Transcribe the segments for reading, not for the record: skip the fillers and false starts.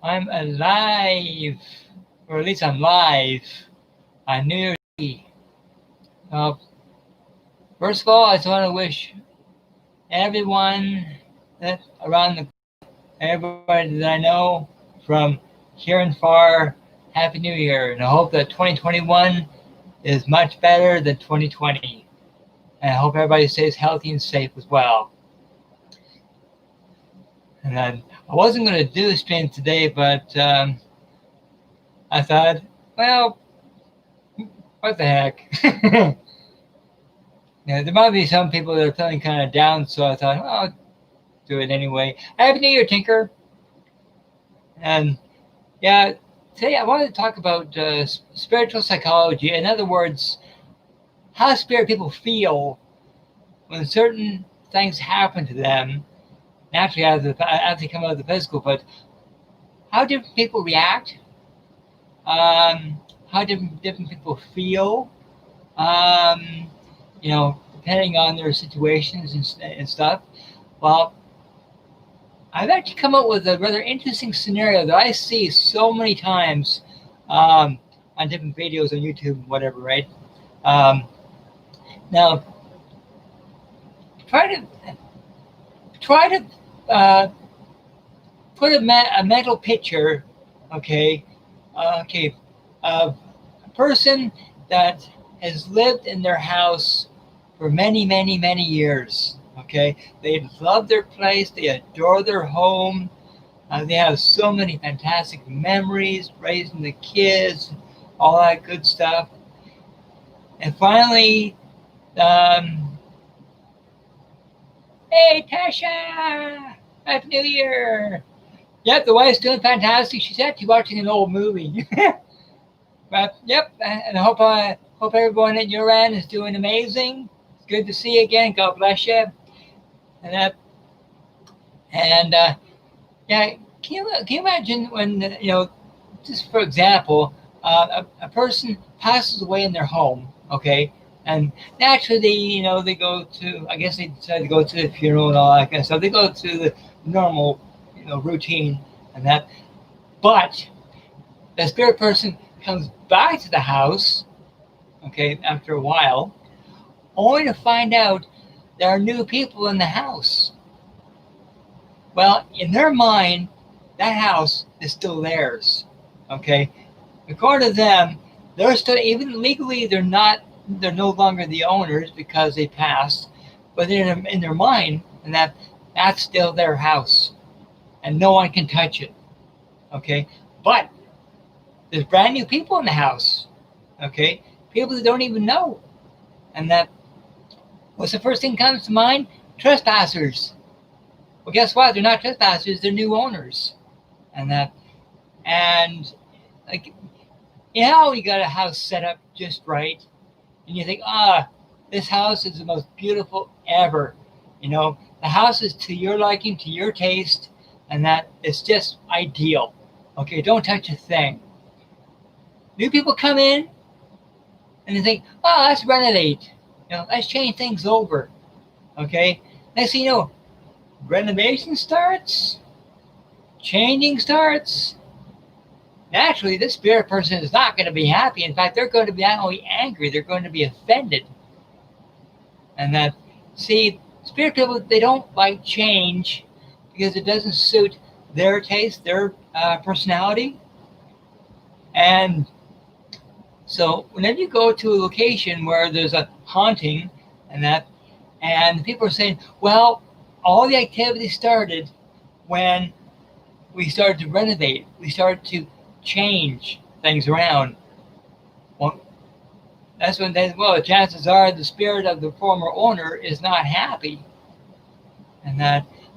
I'm alive, or at least I'm live on New Year's Eve. Uh, First of all, I just want to wish everyone that around the everybody that I know from here and far, Happy New Year, and I hope that 2021 is much better than 2020. And I hope everybody stays healthy and safe as well. And then I wasn't going to do a stream today, but I thought, well, what the heck? There might be some people that are feeling kind of down, so I thought, well, I'll do it anyway. Happy New Year, Tinker. And yeah, today I wanted to talk about spiritual psychology. In other words, how spirit people feel when certain things happen to them, naturally as they come out of the physical, but how different people react, how different people feel, depending on their situations and stuff. Well, I've actually come up with a rather interesting scenario that I see so many times on different videos on YouTube, whatever, right? Now, try to put a mental picture, okay, of a person that has lived in their house for many, many, many years. Okay, they love their place, they adore their home, they have so many fantastic memories, raising the kids, all that good stuff. And finally, hey Tasha, Happy New Year! Yep, the wife's doing fantastic. She's actually watching an old movie. But yep, and I hope everyone at your end is doing amazing. It's good to see you again. God bless you. And yeah, can you imagine when just for example, a person passes away in their home, okay, and naturally they go to, I guess they decide to go to the funeral and all that kind of stuff. They go to the normal routine and that, but the spirit person comes back to the house, okay, after a while, only to find out there are new people in the house. Well, in their mind, that house is still theirs. Okay, according to them, they're still, even legally, they're no longer the owners because they passed, but in their mind, and that's still their house, and no one can touch it. Okay, but there's brand new people in the house. Okay, people that don't even know, and what's the first thing that comes to mind? Trespassers. Well, guess what? They're not trespassers. They're new owners, and like, you got a house set up just right, and you think, this house is the most beautiful ever. The house is to your liking, to your taste, and that it's just ideal. Okay, don't touch a thing. New people come in, and they think, let's renovate. Let's change things over. Okay, next thing you know, renovation starts, changing starts. Naturally, this spirit person is not going to be happy. In fact, they're going to be not only angry, they're going to be offended. And spirit people, they don't like change because it doesn't suit their taste, their personality. And so whenever you go to a location where there's a haunting and people are saying, well, all the activity started when we started to renovate. We started to change things around. Well, that's when the chances are the spirit of the former owner is not happy.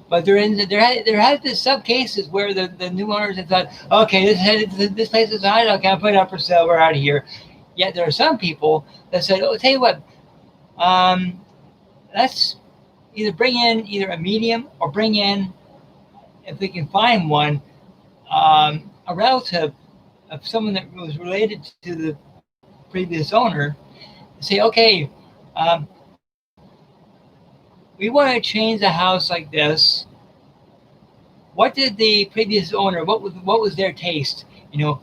But there has been some cases where the new owners have thought, okay, this place is hot, okay, I'll put it up for sale, we're out of here. Yet there are some people that said, tell you what, let's either bring in a medium or bring in, if we can find one, a relative of someone that was related to the previous owner, and say, okay, we want to change the house like this, what did the previous owner, what was their taste?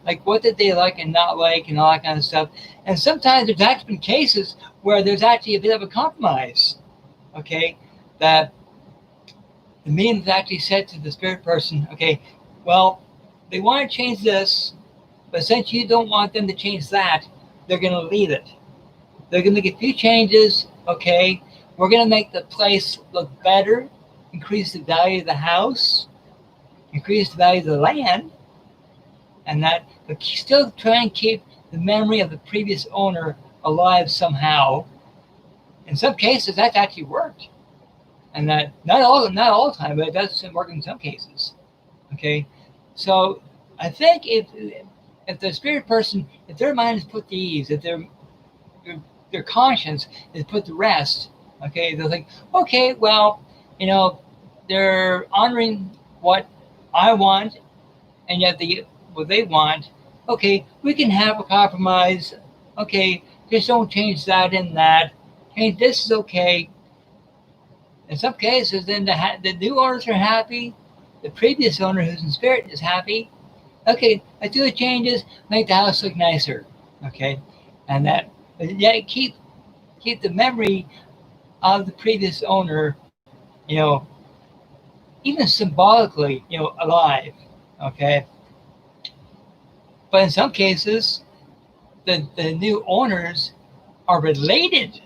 Like what did they like and not like and all that kind of stuff. And sometimes there's actually been cases where there's actually a bit of a compromise. Okay, that the medium actually said to the spirit person, okay, well, they want to change this, but since you don't want them to change that, they're going to leave it. They're going to make a few changes. Okay, we're going to make the place look better, increase the value of the house, increase the value of the land, and that, but still try and keep the memory of the previous owner alive somehow. In some cases, that's actually worked, and that not all the time, but it does work in some cases. Okay, so I think if the spirit person, if their mind is put to ease, if their conscience is put to rest, okay, they'll think, okay, well, they're honoring what I want, and yet what they want. Okay, we can have a compromise. Okay, just don't change that and that. Hey, this is okay. In some cases, then the new owners are happy. The previous owner, who's in spirit, is happy. Okay, let's do the changes, make the house look nicer. Okay, and that, but yet keep the memory of the previous owner, even symbolically, alive. Okay, but in some cases, the new owners are related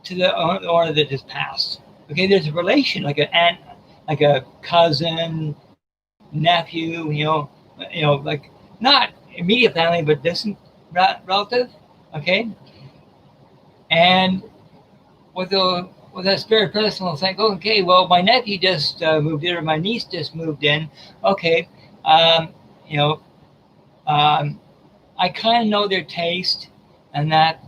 to the owner that has passed. Okay, there's a relation, like an aunt, like a cousin, nephew, like not immediate family, but distant relative. Okay, and with that spirit person will think, okay, well, my nephew just moved in, or my niece just moved in. Okay, I kind of know their taste and that,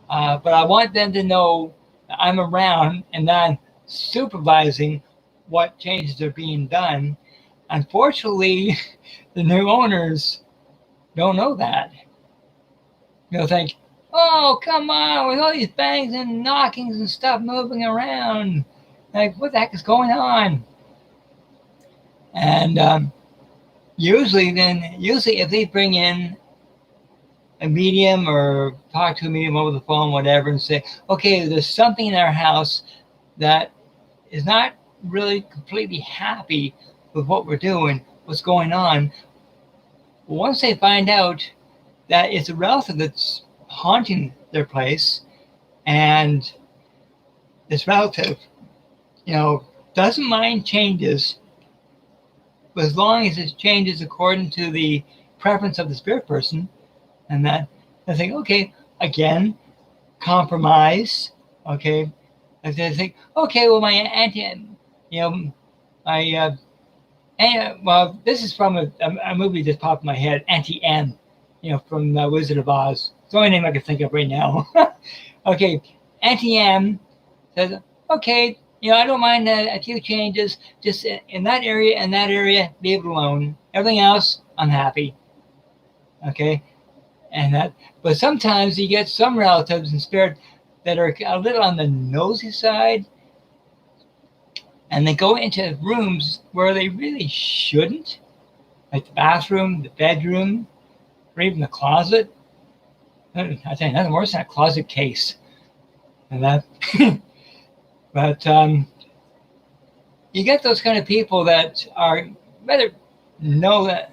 but I want them to know that I'm around and that I'm supervising what changes are being done. Unfortunately, the new owners don't know that. They'll think, oh, come on, with all these bangs and knockings and stuff moving around. Like, what the heck is going on? And usually if they bring in a medium or talk to a medium over the phone, whatever, and say, okay, there's something in our house that is not really completely happy with what we're doing, what's going on. Once they find out that it's a relative that's haunting their place, and this relative, doesn't mind changes, but as long as it changes according to the preference of the spirit person, and that they think, okay, again, compromise. Okay, and they think, okay, well, my auntie, well, this is from a movie that popped in my head, Auntie M, from Wizard of Oz. It's the only name I can think of right now. Okay, Auntie M says, okay, I don't mind a few changes, just in that area, leave it alone. Everything else, I'm happy. Okay, but sometimes you get some relatives in spirit that are a little on the nosy side, and they go into rooms where they really shouldn't, like the bathroom, the bedroom, or even the closet. I tell you, nothing worse than a closet case. And that, but you get those kind of people that are rather nosy,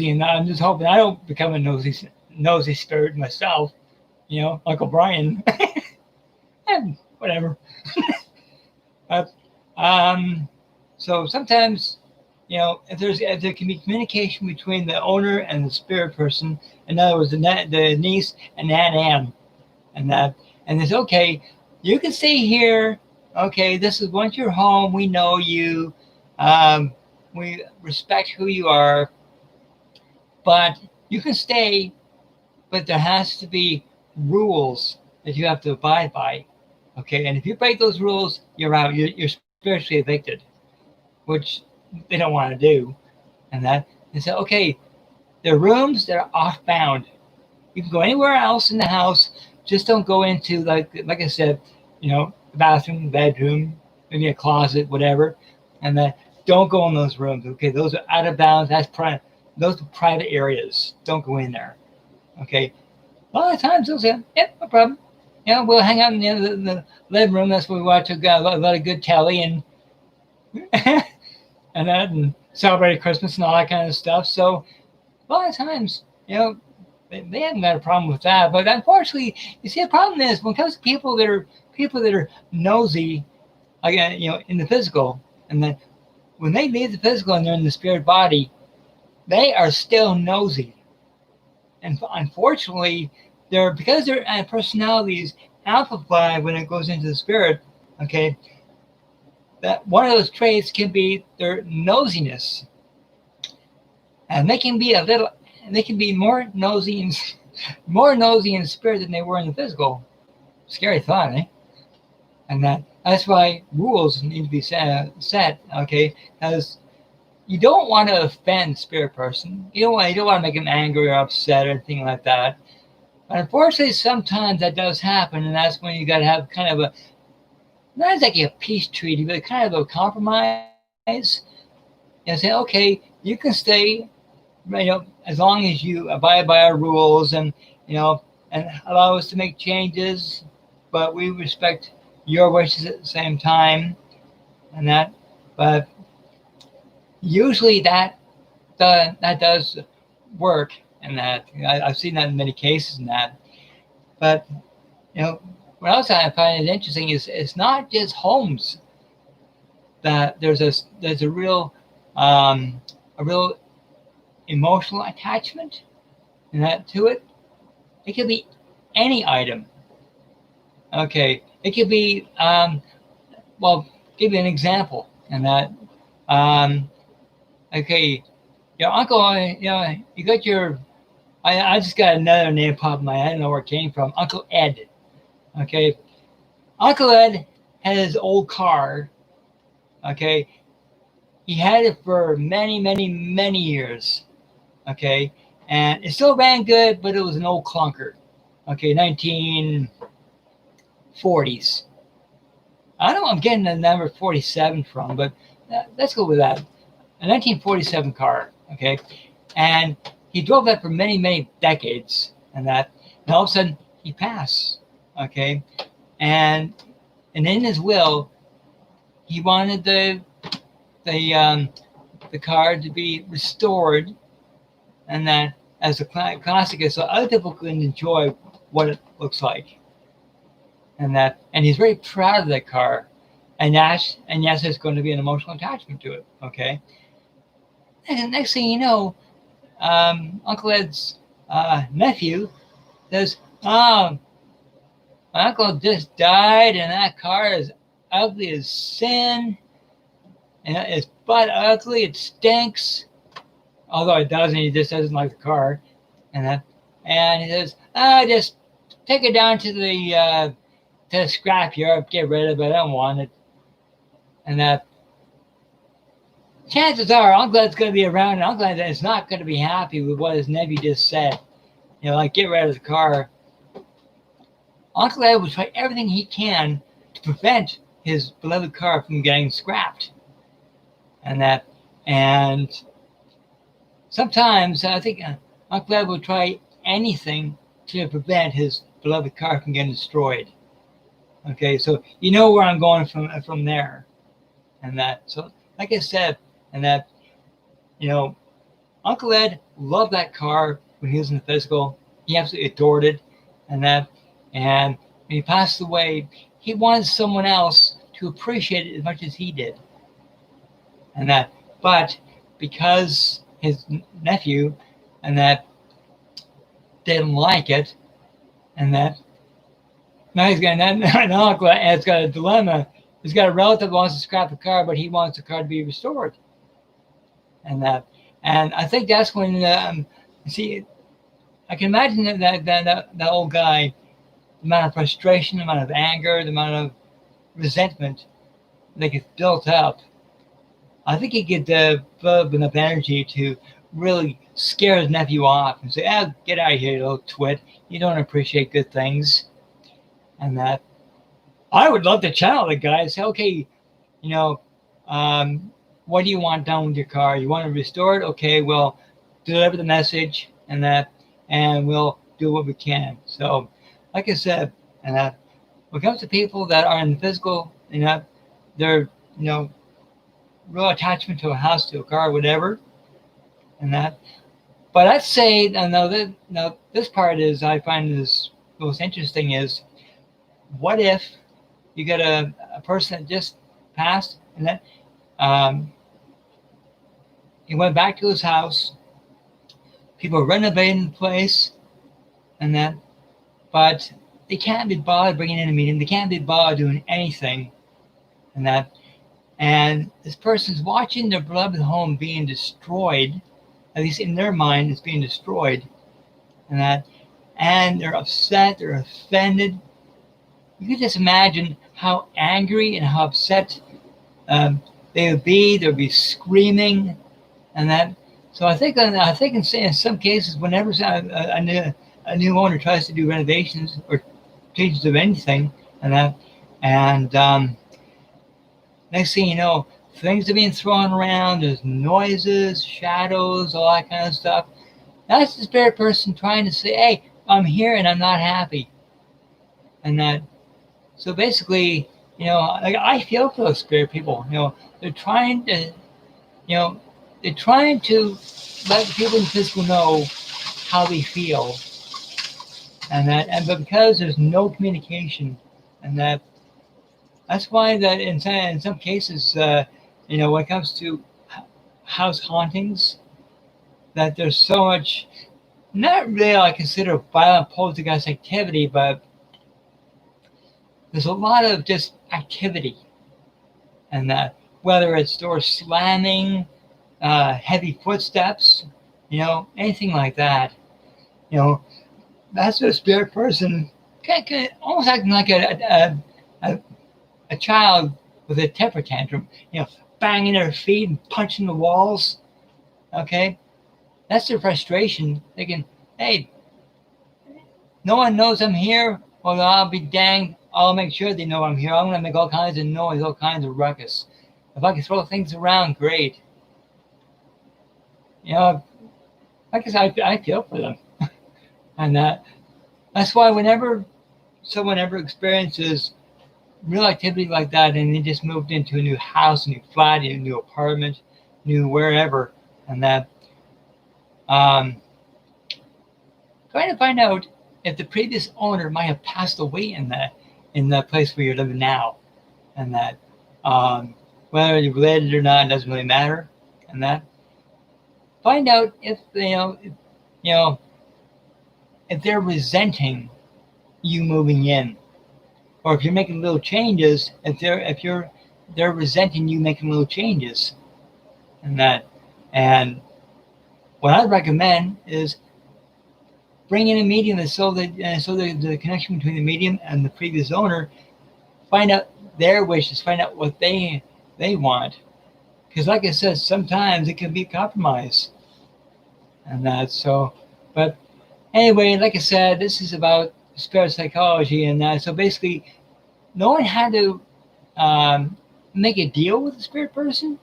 and I'm just hoping I don't become a nosy spirit myself. Uncle Brian, and whatever. But so sometimes, if there can be communication between the owner and the spirit person, in other words, the niece and Aunt Ann, and it's okay, you can stay here. Okay, this is once you're home, we know you, we respect who you are, but you can stay, but there has to be rules that you have to abide by. Okay, and if you break those rules, you're out. You're spiritually evicted, which they don't want to do. And they say, okay, there are rooms that are off-bound. You can go anywhere else in the house, just don't go into, like I said, the bathroom, bedroom, maybe a closet, whatever. And don't go in those rooms. Okay, those are out of bounds. Those are private areas. Don't go in there. Okay. A lot of times they'll say, "Yep, no problem. We'll hang out in the living room. That's where we watch a lot of good telly and and celebrate Christmas and all that kind of stuff." So a lot of times, they haven't got a problem with that. But unfortunately, you see, the problem is when it comes to people that are nosy, again, in the physical, and then when they leave the physical and they're in the spirit body, they are still nosy. And unfortunately, because their personalities amplify when it goes into the spirit. Okay, that one of those traits can be their nosiness, and they can be more nosy in spirit than they were in the physical. Scary thought, eh? And that's why rules need to be set. Okay, because you don't want to offend the spirit person. You don't want to make them angry or upset or anything like that. But unfortunately, sometimes that does happen, and that's when you got to have kind of not exactly a peace treaty, but kind of a compromise. Say, okay, you can stay, as long as you abide by our rules and allow us to make changes, but we respect your wishes at the same time, and that. But usually that does work, and that I've seen that in many cases, and that. But what else I find is interesting is it's not just homes that there's a real emotional attachment and that to it. It could be any item. Okay, it could be give you an example, and that okay, your uncle, you got your. I just got another name pop in my head. I don't know where it came from. Uncle Ed. Okay, Uncle Ed had his old car. Okay, he had it for many, many, many years. Okay, and it still ran good, but it was an old clunker. Okay, 1940s. I don't know. I'm getting the number 47 from, but let's go with that. A 1947 car. Okay, and he drove that for many, many decades, and all of a sudden he passed. Okay, and in his will, he wanted the car to be restored, and that as a classic, so other people can enjoy what it looks like, and he's very proud of that car, and yes, there's going to be an emotional attachment to it. Okay, and the next thing you know, Uncle Ed's nephew says, "Oh, my uncle just died, and that car is ugly as sin, and it's butt ugly. It stinks. Although it doesn't, he just doesn't like the car." And he says, "Just take it down to the scrapyard, get rid of it. I don't want it." And chances are Uncle Ed's going to be around, and Uncle Ed is not going to be happy with what his nephew just said. Like, get rid of the car. Uncle Ed will try everything he can to prevent his beloved car from getting scrapped. And sometimes I think Uncle Ed will try anything to prevent his beloved car from getting destroyed. Okay, so you know where I'm going from there. So like I said, Uncle Ed loved that car when he was in the physical. He absolutely adored it, and when he passed away, he wanted someone else to appreciate it as much as he did. But because his nephew didn't like it, now Uncle Ed's got a dilemma. He's got a relative who wants to scrap the car, but he wants the car to be restored. And I think that's when see, I can imagine that old guy, the amount of frustration, the amount of anger, the amount of resentment that gets built up. I think he could develop enough energy to really scare his nephew off and say, get out of here, you little twit. You don't appreciate good things. And I would love to channel the guy and say, okay, what do you want done with your car? You want to restore it? Okay, well, deliver the message and that, and we'll do what we can. So, like I said, and that when it comes to people that are in the physical, they're, real attachment to a house, to a car, whatever, and that. But I'd say, now this part is, I find is most interesting is, what if you get a person that just passed and that he went back to his house, people are renovating the place and that, but they can't be bothered bringing in a meeting, they can't be bothered doing anything and that, and this person's watching their beloved home being destroyed, at least in their mind it's being destroyed and that, and they're upset, they're offended. You can just imagine how angry and how upset they would be. They'd be screaming and that. So I think in some cases, whenever a new owner tries to do renovations or changes of anything and that, and next thing you know, things are being thrown around. There's noises, shadows, all that kind of stuff. That's the spirit person trying to say, "Hey, I'm here and I'm not happy," and that. So basically, like I feel for those spirit people. They're trying to, they're trying to let the people in the physical know how they feel, but because there's no communication, and that's why that in some cases, when it comes to house hauntings, that there's so much, not really I consider violent poltergeist activity, but there's a lot of just activity, and that whether it's door slamming, heavy footsteps, anything like that, that's what a spirit person can almost acting like a child with a temper tantrum, banging their feet and punching the walls. Okay, that's their frustration. Thinking, hey, no one knows I'm here. Well, I'll be danged. I'll make sure they know I'm here. I'm going to make all kinds of noise, all kinds of ruckus. If I can throw things around, great. I guess I feel for them. And that's why whenever someone ever experiences real activity like that, and they just moved into a new house, a new flat, a new apartment, new wherever, and that, trying to find out if the previous owner might have passed away in the place where you're living now, and that, whether you're related or not, it doesn't really matter, and that. Find out if if they're resenting you moving in, or if you're making little changes, if they're resenting you making little changes, and that. And what I recommend is bring in a medium, so the connection between the medium and the previous owner, find out their wishes, find out what they want, because like I said, sometimes it can be compromise, and that. So, but anyway, like I said, this is about spirit psychology, and that. So basically, no one had to make a deal with the spirit person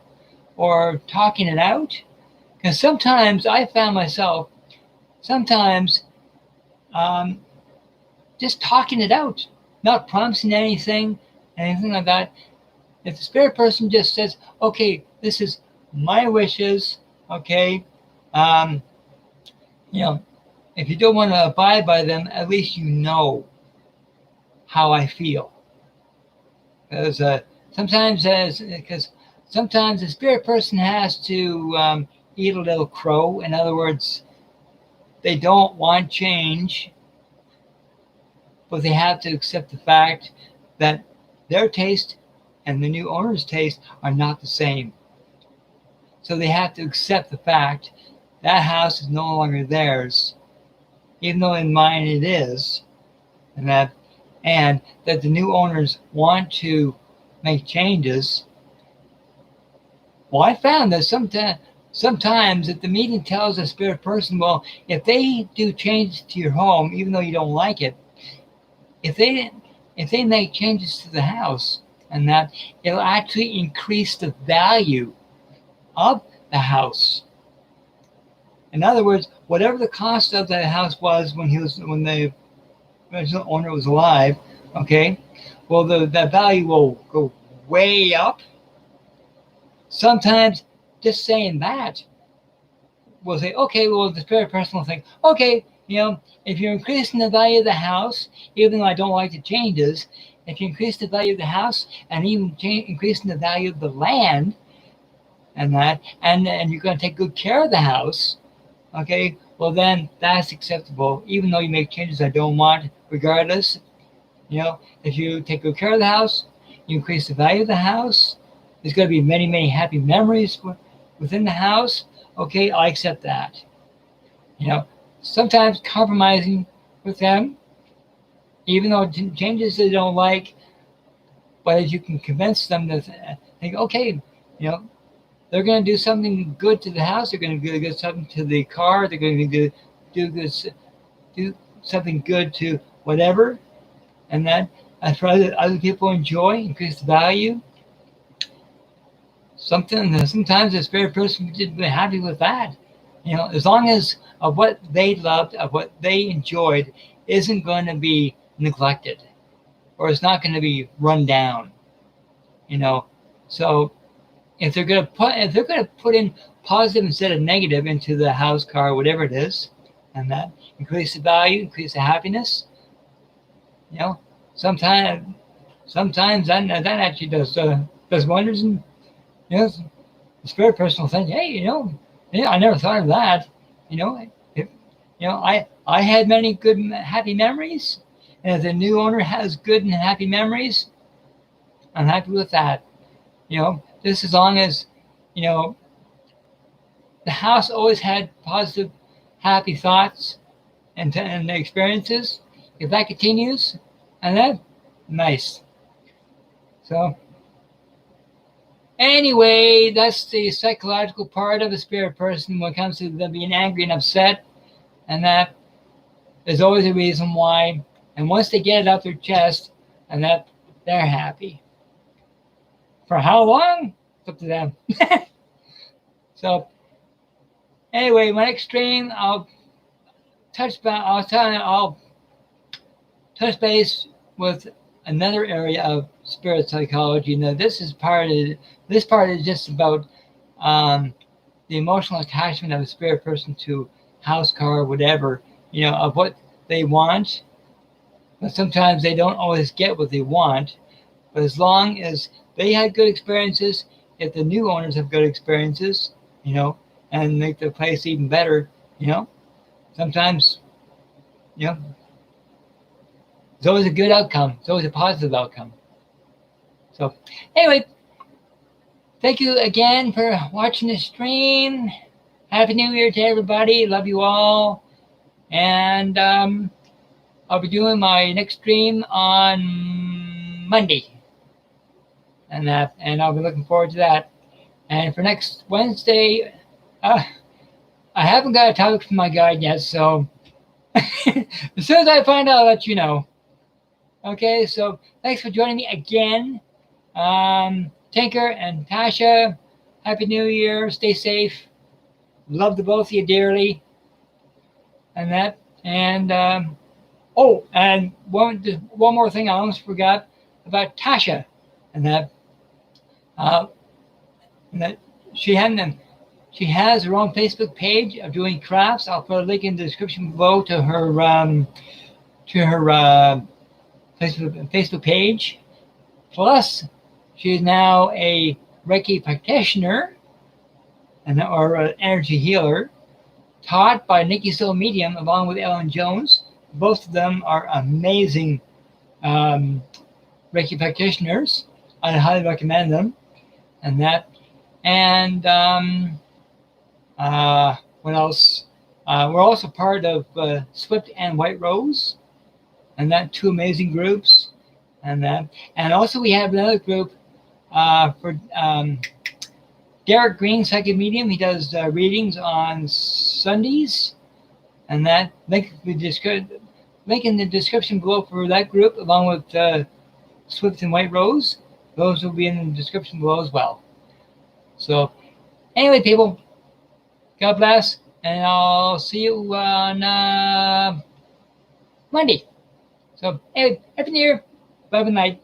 or talking it out, because sometimes I found myself just talking it out, not promising anything like that. If the spirit person just says, "Okay, this is my wishes," okay, if you don't want to abide by them, at least you know how I feel. Because sometimes the spirit person has to eat a little crow. In other words, they don't want change, but they have to accept the fact that their taste and the new owner's taste are not the same. So they have to accept the fact that house is no longer theirs, even though in mine it is, and that the new owners want to make changes. Well, I found that sometimes if the meeting tells a spirit person, well, if they do changes to your home, even though you don't like it, if they make changes to the house, and that it'll actually increase the value of the house. In other words, whatever the cost of the house was when the original owner was alive, okay, well, the value will go way up. Sometimes just saying that will say, okay, well, the spirit person will think, okay, if you're increasing the value of the house, even though I don't like the changes, if you increase the value of the house and even increasing the value of the land and you're going to take good care of the house, okay, well, then that's acceptable, even though you make changes I don't want, regardless. If you take good care of the house, you increase the value of the house, there's going to be many, many happy memories within the house. Okay, I accept that. Sometimes compromising with them, even though changes they don't like, but if you can convince them to think, okay, they're going to do something good to the house, they're going to do good something to the car, they're going to do something good to whatever, and that as far as other people enjoy, increase the value. Sometimes the spirit person would be happy with that. As long as of what they loved, of what they enjoyed, isn't going to be neglected, or it's not going to be run down. So if they're going to put in positive instead of negative into the house, car, whatever it is, and that increase the value, increase the happiness. Sometimes that actually does wonders. And the spirit person will think, hey, I never thought of that. I had many good, happy memories, and if the new owner has good and happy memories, I'm happy with that. Just as long as, the house always had positive, happy thoughts and experiences. If that continues, and that, nice. So, anyway, that's the psychological part of a spirit person when it comes to them being angry and upset, and that there's always a reason why. And once they get it out their chest, and that they're happy. For how long? It's up to them. So, anyway, my next stream, I'll touch base with another area of spirit psychology. Now, this part is just about the emotional attachment of a spirit person to house, car, whatever, of what they want. But sometimes they don't always get what they want. But as long as they had good experiences, if the new owners have good experiences, and make the place even better, sometimes, it's always a good outcome. It's always a positive outcome. So anyway, thank you again for watching the stream. Happy New Year to everybody. Love you all. And I'll be doing my next stream on Monday. And I'll be looking forward to that. And for next Wednesday, I haven't got a topic from my guide yet, so as soon as I find out, I'll let you know. Okay, so thanks for joining me again. Tinker and Tasha, Happy New Year. Stay safe. Love the both of you dearly. And that. And, and one more thing I almost forgot about Tasha. And that she has her own Facebook page of doing crafts. I'll put a link in the description below to her Facebook page. Plus, she is now a Reiki practitioner or an energy healer, taught by Nikki Soul Medium along with Ellen Jones. Both of them are amazing Reiki practitioners. I highly recommend them. And that. And what else? We're also part of SWYPT and White Rose, and that, two amazing groups. And also we have another group for Derek Green, Psychic Medium. He does readings on Sundays, and that link in the description below for that group, along with SWYPT and White Rose. Those will be in the description below as well. So Anyway, people, God bless, and I'll see you on Monday. So, anyway, Happy New Year. Bye, good night.